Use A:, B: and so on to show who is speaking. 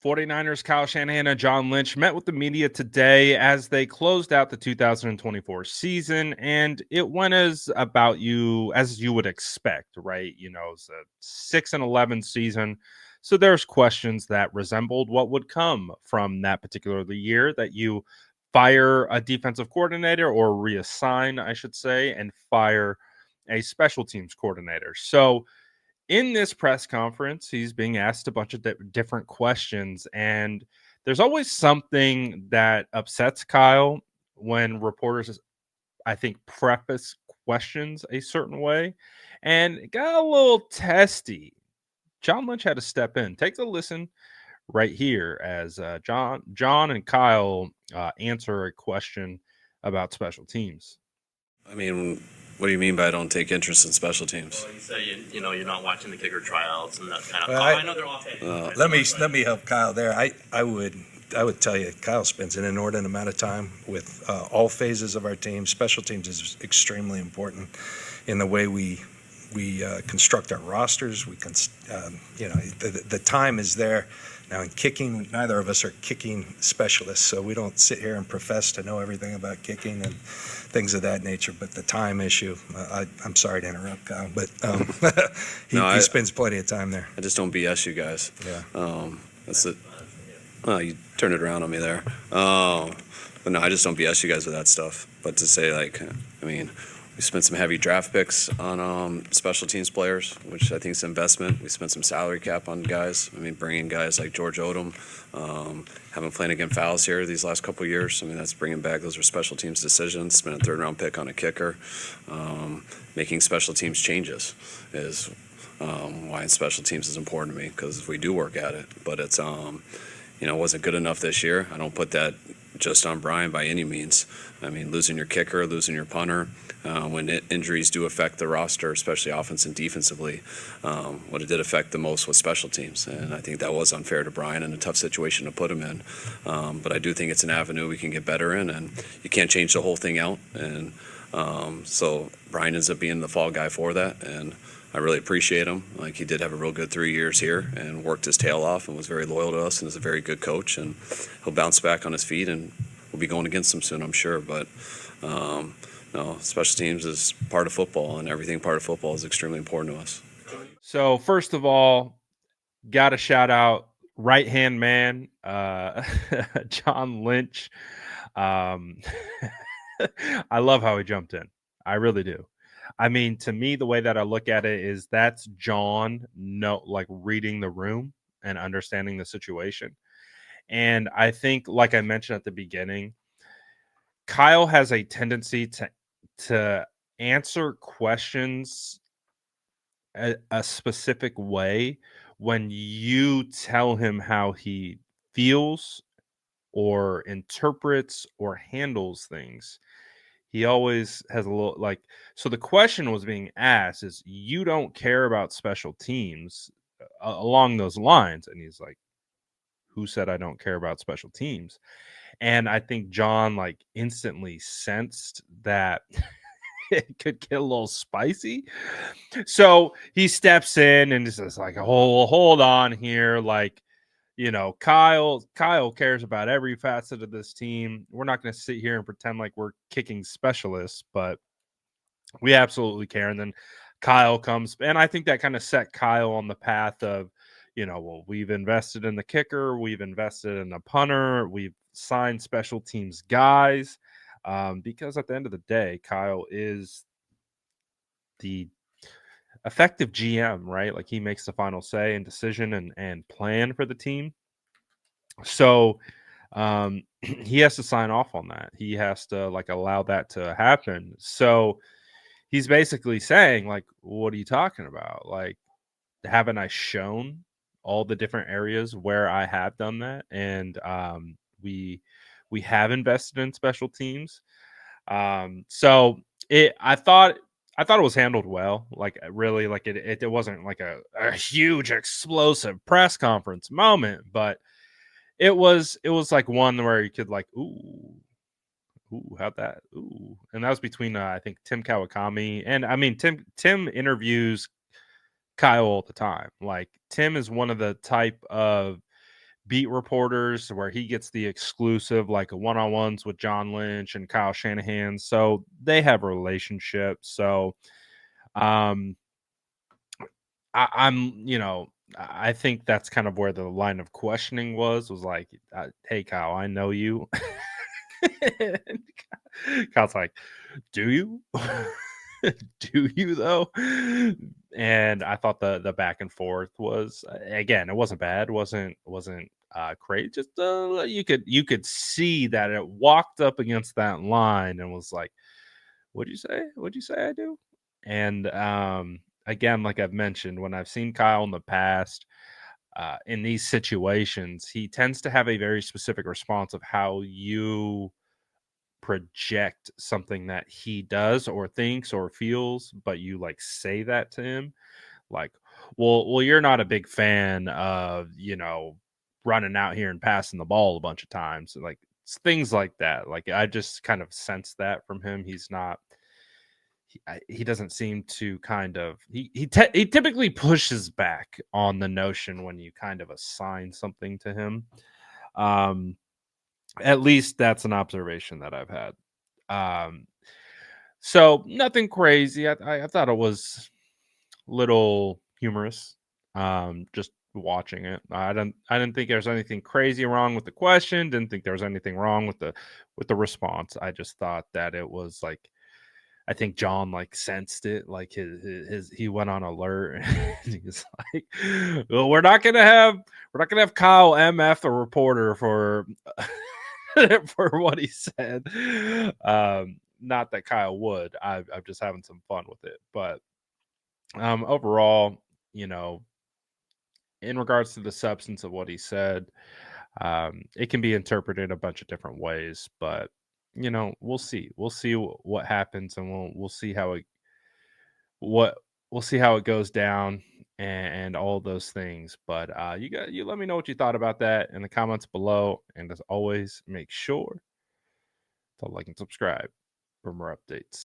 A: 49ers Kyle Shanahan and John Lynch met with the media today as they closed out the 2024 season, and it went as you would expect, right? It's a 6-11 season, so there's questions that resembled what would come from that particular year, that you fire a defensive coordinator, or reassign, I should say, and fire a special teams coordinator. So in this press conference, he's being asked a bunch of different questions, and there's always something that upsets Kyle when reporters, I think, preface questions a certain way, and it got a little testy. John Lynch had to step in. Take a listen right here as John and Kyle answer a question about special teams.
B: I mean, what do you mean by I don't take interest in special teams?
C: Well, you say you're not watching the kicker tryouts and that kind of.
D: Well,
C: I know they're off.
D: Let me help Kyle there. I would tell you, Kyle spends an inordinate amount of time with all phases of our team. Special teams is extremely important in the way we construct our rosters. The time is there. Now in kicking, neither of us are kicking specialists, so we don't sit here and profess to know everything about kicking and things of that nature. But the time issue, I'm sorry to interrupt, Kyle, but he spends plenty of time there.
B: I just don't BS you guys.
D: Yeah.
B: That's it. Well, you turned it around on me there. But no, I just don't BS you guys with that stuff. But to say, we spent some heavy draft picks on special teams players, which I think is an investment. We spent some salary cap on guys. Bringing guys like George Odom, having Flanagan Fowles here these last couple of years. That's bringing back. Those were special teams decisions. Spent a third-round pick on a kicker. Making special teams changes is why special teams is important to me, because we do work at it. But it's wasn't good enough this year. I don't put that just on Brian by any means. Losing your kicker, losing your punter, when injuries do affect the roster, especially offense and defensively, what it did affect the most was special teams. And I think that was unfair to Brian and a tough situation to put him in. But I do think it's an avenue we can get better in, and you can't change the whole thing out. And so Brian ends up being the fall guy for that. And I really appreciate him. He did have a real good 3 years here and worked his tail off and was very loyal to us and is a very good coach. And he'll bounce back on his feet, and we'll be going against him soon, I'm sure. But no, special teams is part of football, and everything part of football is extremely important to us.
A: So first of all, got to shout out right-hand man, John Lynch. I love how he jumped in. I really do. To me, the way that I look at it is that's John reading the room and understanding the situation. And I think, like I mentioned at the beginning, Kyle has a tendency to answer questions a specific way when you tell him how he feels or interprets or handles things. He always has a little so the question was being asked is, you don't care about special teams along those lines. And he's like, who said I don't care about special teams? And I think John instantly sensed that it could get a little spicy. So he steps in and is just like, hold on here. Kyle cares about every facet of this team. We're not going to sit here and pretend like we're kicking specialists, but we absolutely care. And then Kyle comes, and I think that kind of set Kyle on the path of, we've invested in the kicker, we've invested in the punter, we've signed special teams guys, because at the end of the day, Kyle is the effective GM, right? He makes the final say and decision and plan for the team. So he has to sign off on that. He has to allow that to happen. So he's basically saying, what are you talking about? Haven't I shown all the different areas where I have done that? And we have invested in special teams. So I thought it was handled well. Really, it wasn't a huge explosive press conference moment, but it was one where you could ooh, how'd that? Ooh. And that was between I think Tim Kawakami, and Tim interviews Kyle all the time. Tim is one of the type of beat reporters where he gets the exclusive, like a one-on-ones with John Lynch and Kyle Shanahan. So they have a relationship. So um I think that's kind of where the line of questioning was like, hey Kyle, I know you. And Kyle's like, do you? Do you though? And I thought the back and forth was, again, it wasn't bad, wasn't great. Just you could see that it walked up against that line and was like, "What'd you say? What'd you say I do?" And again, like I've mentioned, when I've seen Kyle in the past, in these situations, he tends to have a very specific response of how you project something that he does or thinks or feels, but you like say that to him, like, well, you're not a big fan of, running out here and passing the ball a bunch of times, like things like that. Like I just kind of sense that from him. He's not. He doesn't seem to kind of he typically pushes back on the notion when you kind of assign something to him. Um, at least that's an observation that I've had. Um, so nothing crazy. I thought it was little humorous. Just watching it. I didn't think there was anything crazy wrong with the question. Didn't think there was anything wrong with the response. I just thought that it was like, I think John like sensed it, like his he went on alert. And he's like, well, we're not gonna have Kyle MF the reporter for for what he said. Not that Kyle would. I'm just having some fun with it. But overall, you know, in regards to the substance of what he said, it can be interpreted a bunch of different ways. But we'll see. We'll see what happens, and we'll see how it what we'll see how it goes down, and all those things. But you let me know what you thought about that in the comments below. And as always, make sure to like and subscribe for more updates.